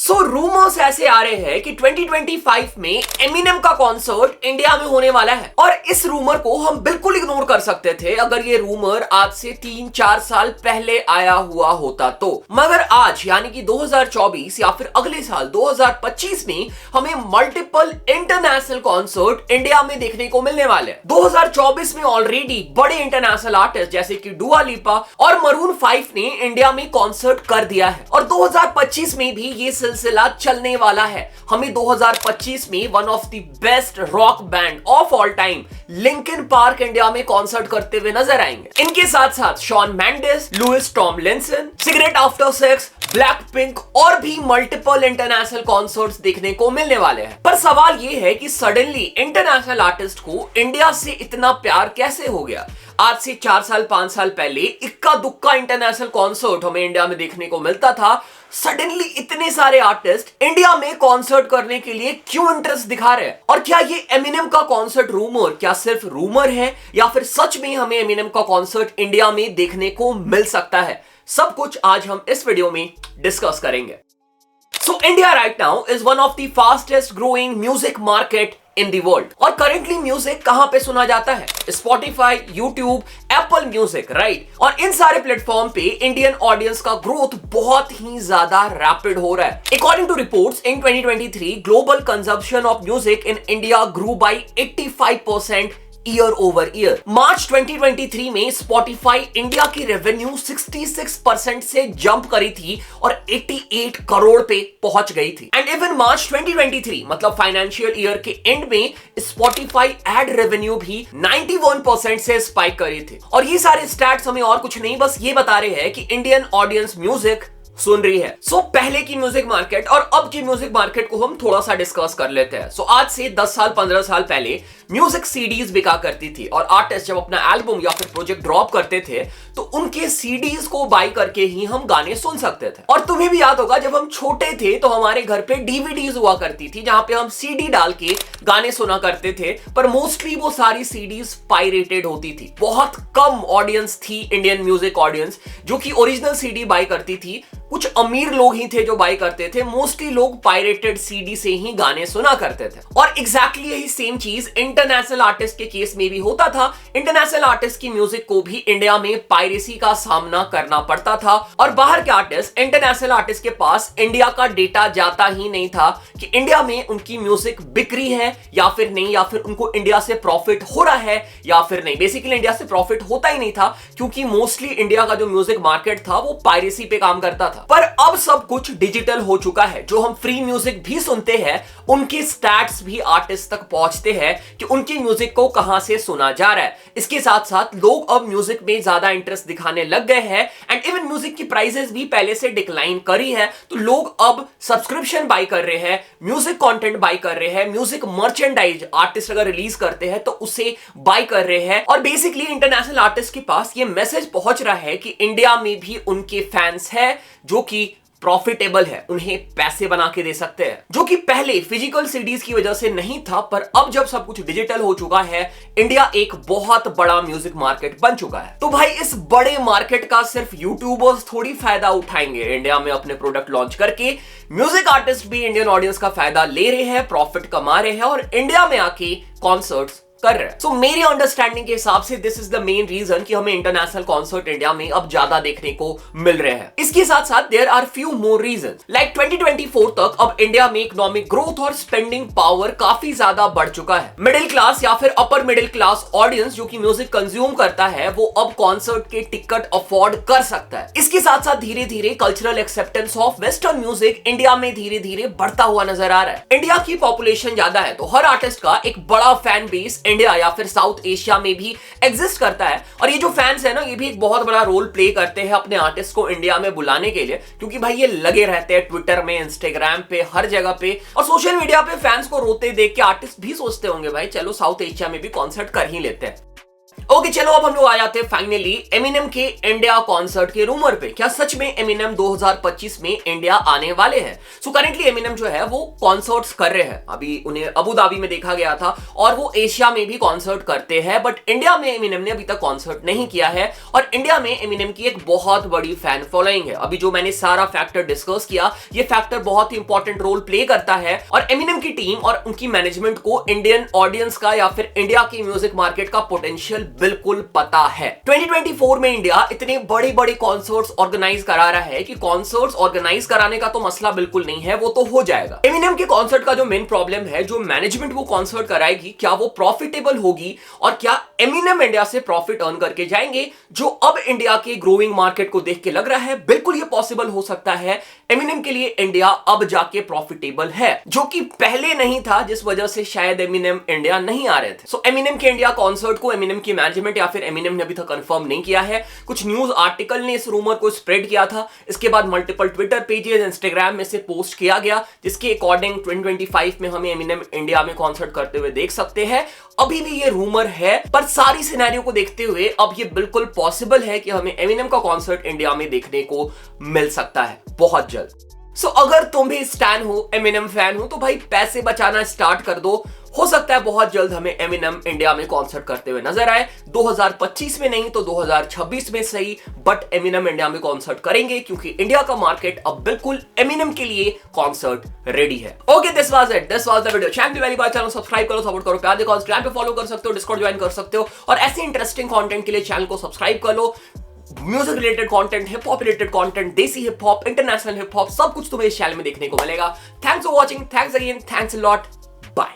सो rumours ऐसे आ रहे हैं कि 2025 में एमिनेम का कॉन्सर्ट इंडिया में होने वाला है और इस रूमर को हम बिल्कुल इग्नोर कर सकते थे अगर ये रूमर आज से 3-4 साल पहले आया हुआ होता तो। मगर आज यानी कि 2024 या फिर अगले साल 2025 में हमें मल्टीपल इंटरनेशनल कॉन्सर्ट इंडिया में देखने को मिलने वाले हैं। 2024 में ऑलरेडी बड़े इंटरनेशनल आर्टिस्ट जैसे कि डुआ लिपा और मरून 5 ने इंडिया में कॉन्सर्ट कर दिया है और 2025 में भी ये सिलसिला चलने वाला है। हमें 2025 में one of the best rock band of all time Linkin Park India में कॉन्सर्ट करते हुए नजर आएंगे। इनके साथ साथ Shawn Mendes, Louis Tomlinson, Cigarettes After Sex, Blackpink और भी मल्टीपल इंटरनेशनल कॉन्सर्ट्स देखने को मिलने वाले हैं। पर सवाल यह है कि सडनली इंटरनेशनल आर्टिस्ट को इंडिया से इतना प्यार कैसे हो गया। आज से 4 साल 5 साल पहले इक्का दुक्का इंटरनेशनल कॉन्सर्ट हमें इंडिया में देखने को मिलता था। सडनली इतने सारे आर्टिस्ट इंडिया में कॉन्सर्ट करने के लिए क्यों इंटरेस्ट दिखा रहे हैं? और क्या ये एमिनेम का कॉन्सर्ट रूमर क्या सिर्फ रूमर है या फिर सच में हमें एमिनेम का कॉन्सर्ट इंडिया में देखने को मिल सकता है? सब कुछ आज हम इस वीडियो में डिस्कस करेंगे। So India right now is one of the fastest growing music market in the world। और currently म्यूजिक कहां पे सुना जाता है? Spotify, YouTube, Apple Music, right? और इन सारे प्लेटफॉर्म पे इंडियन ऑडियंस का ग्रोथ बहुत ही ज्यादा रैपिड हो रहा है। According to reports, in 2023, global consumption of music in India grew by 85% year over year. March 2023 में Spotify इंडिया की रेवेन्यू 66% से जंप करी थी और 88 करोड़ पे पहुंच गई थी। एंड इवन मार्च 2023 मतलब फाइनेंशियल ईयर के एंड में Spotify एड रेवेन्यू भी 91% से स्पाइक करी थी। और ये सारे स्टैट्स हमें और कुछ नहीं बस ये बता रहे हैं कि इंडियन ऑडियंस म्यूजिक सुन रही है। सो पहले की म्यूजिक मार्केट और अब की म्यूजिक मार्केट को हम थोड़ा सा डिस्कस कर लेते हैं। सो आज से 10 साल 15 साल पहले म्यूजिक सीडीज बिका करती थी और आर्टिस्ट जब अपना एल्बम या फिर प्रोजेक्ट ड्रॉप करते थे तो उनके सीडीज को बाय करके ही हम गाने सुन सकते थे। और तुम्हें भी याद होगा जब हम छोटे थे तो हमारे घर पे डीवीडीज हुआ करती थी जहां पे हम सीडी डाल के गाने सुना करते थे, पर मोस्टली वो सारी सीडीज पायरेटेड होती थी। बहुत कम ऑडियंस थी इंडियन म्यूजिक ऑडियंस जो कि ओरिजिनल सीडी बाय करती थी। कुछ अमीर लोग ही थे जो बाय करते थे, मोस्टली लोग पायरेटेड सीडी से ही गाने सुना करते थे। और एग्जैक्टली यही सेम चीज इंटरनेशनल आर्टिस्ट के केस में भी होता था। इंटरनेशनल आर्टिस्ट की म्यूजिक को भी इंडिया में पायरेसी का सामना करना पड़ता था और बाहर के आर्टिस्ट इंटरनेशनल आर्टिस्ट के पास इंडिया का डेटा जाता ही नहीं था कि इंडिया में उनकी म्यूजिक बिक रही है या फिर नहीं, या फिर उनको इंडिया से प्रॉफिट हो रहा है या फिर नहीं। बेसिकली इंडिया से प्रॉफिट होता ही नहीं था क्योंकि मोस्टली इंडिया का जो म्यूजिक मार्केट था वो पायरेसी पे काम करता था। पर अब सब कुछ डिजिटल हो चुका है। जो हम फ्री म्यूजिक भी सुनते हैं उनके स्टैट्स भी आर्टिस्ट तक पहुंचते हैं कि उनकी म्यूजिक को कहां से सुना जा रहा है। इसके साथ साथ लोग अब म्यूजिक में ज्यादा इंटरेस्ट दिखाने लग गए हैं एंड इवन म्यूजिक की प्राइसेस भी पहले से डिक्लाइन करी है। तो लोग अब सब्सक्रिप्शन बाय कर रहे हैं, म्यूजिक कंटेंट बाय कर रहे हैं, म्यूजिक मर्चेंडाइज आर्टिस्ट अगर रिलीज करते हैं तो उसे बाय कर रहे हैं। और बेसिकली इंटरनेशनल आर्टिस्ट के पास ये मैसेज पहुंच रहा है कि इंडिया में भी उनके फैंस है जो कि प्रॉफिटेबल है, उन्हें पैसे बना के दे सकते हैं, जो कि पहले फिजिकल सीडीज की वजह से नहीं था। पर अब जब सब कुछ डिजिटल हो चुका है, इंडिया एक बहुत बड़ा म्यूजिक मार्केट बन चुका है। तो भाई इस बड़े मार्केट का सिर्फ यूट्यूबर्स थोड़ी फायदा उठाएंगे। इंडिया में अपने प्रोडक्ट लॉन्च करके म्यूजिक आर्टिस्ट भी इंडियन ऑडियंस का फायदा ले रहे हैं, प्रॉफिट कमा रहे हैं और इंडिया में आके कॉन्सर्ट्स कर रहे हैं। सो मेरी अंडरस्टैंडिंग के हिसाब से this is the main reason कि हमें इंटरनेशनल कॉन्सर्ट इंडिया में अब ज्यादा देखने को मिल रहे हैं। इसके साथ साथ there are few more reasons. Like 2024 तक अब इंडिया में इकोनॉमिक ग्रोथ और स्पेंडिंग पावर काफी ज्यादा बढ़ चुका है। मिडिल क्लास या फिर अपर मिडिल क्लास ऑडियंस जो कि म्यूजिक कंज्यूम करता है वो अब कॉन्सर्ट के टिकट अफोर्ड कर सकता है। इसके साथ साथ धीरे धीरे cultural acceptance of western music India में धीरे धीरे बढ़ता हुआ नजर आ रहा है। इंडिया की पॉपुलेशन ज्यादा है तो हर आर्टिस्ट का एक बड़ा फैन बेस इंडिया या फिर साउथ एशिया में भी एग्जिस्ट करता है। और ये जो फैंस है ना, ये भी एक बहुत बड़ा रोल प्ले करते हैं अपने आर्टिस्ट को इंडिया में बुलाने के लिए, क्योंकि भाई ये लगे रहते हैं ट्विटर में, इंस्टाग्राम पे, हर जगह पे और सोशल मीडिया पे फैंस को रोते देख के आर्टिस्ट भी सोचते होंगे भाई चलो साउथ एशिया में भी कॉन्सर्ट कर ही लेते हैं। ओके चलो अब हम लोग आ जाते हैं फाइनली एमिनेम के इंडिया कॉन्सर्ट के रूमर पे। क्या सच में एमिनेम 2025 में इंडिया आने वाले हैं? सो करेंटली एमिनेम जो है वो कॉन्सर्ट्स कर रहे हैं। अभी उन्हें अबू धाबी में देखा गया था और वो एशिया में भी कॉन्सर्ट करते हैं, बट इंडिया में एमिनेम ने अभी तक कॉन्सर्ट नहीं किया है। और इंडिया में एमिनेम की एक बहुत बड़ी फैन फॉलोइंग है। अभी जो मैंने सारा फैक्टर डिस्कस किया, ये फैक्टर बहुत ही इंपॉर्टेंट रोल प्ले करता है और एमिनेम की टीम और उनकी मैनेजमेंट को इंडियन ऑडियंस का या फिर इंडिया की म्यूजिक मार्केट का पोटेंशियल बिल्कुल पता है। 2024 में इंडिया इतने बड़े बड़े कॉन्सर्ट्स ऑर्गेनाइज करा रहा है कि कॉन्सर्ट्स ऑर्गेनाइज कराने का तो मसला बिल्कुल नहीं है, वो तो हो जाएगा। एमिनेम के कॉन्सर्ट का जो मेन प्रॉब्लम है, जो मैनेजमेंट वो कॉन्सर्ट कराएगी, क्या वो प्रॉफिटेबल होगी और क्या एमिनेम इंडिया से प्रॉफिट अर्न करके जाएंगे, जो अब इंडिया के ग्रोइंग मार्केट को देख के लग रहा है बिल्कुल ये पॉसिबल हो सकता है। एमिनेम के लिए इंडिया अब जाके प्रॉफिटेबल है, जो कि पहले नहीं था, जिस वजह से शायद एमिनेम इंडिया नहीं आ रहे थे। सो एमिनेम के इंडिया कॉन्सर्ट को एमिनेम की मैनेजमेंट या फिर एमिनेम ने अभी तक कंफर्म नहीं किया है। कुछ न्यूज आर्टिकल ने इस रूमर को स्प्रेड किया था, इसके बाद मल्टीपल ट्विटर पेजेस, इंस्टाग्राम में से पोस्ट किया गया, जिसके अकॉर्डिंग 2025 में हमें एमिनेम इंडिया में कॉन्सर्ट करते हुए देख सकते हैं। अभी भी ये रूमर है, पर सारी सिनेरियो को देखते हुए अब ये बिल्कुल पॉसिबल है कि हमें एमिनेम का कॉन्सर्ट इंडिया में देखने को मिल सकता है बहुत जल्द। सो अगर तुम भी स्टैन हो, एमिनेम फैन हो, तो भाई पैसे बचाना स्टार्ट कर दो। हो सकता है बहुत जल्द हमें एमिनेम इंडिया में कॉन्सर्ट करते हुए नजर आए। 2025 में नहीं तो 2026 में सही, बट एमिनेम इंडिया में कॉन्सर्ट करेंगे क्योंकि इंडिया का मार्केट अब बिल्कुल एमिनेम के लिए कॉन्सर्ट रेडी है। Okay this was it, this was the video. Channel पहली बार चैनल सब्सक्राइब करो, सपोर्ट करो, प्यार देखो, इंस्टाग्राम पे फॉलो कर सकते हो, डिस्कॉर्ड ज्वाइन कर सकते हो और ऐसे इंटरेस्टिंग कंटेंट के लिए चैनल को सब्सक्राइब कर लो। Music related content, hip hop related content, desi hip hop, international hip hop, सब कुछ तुम्हें इस चैनल में देखने को मिलेगा। Thanks for watching, thanks again, thanks a lot, bye.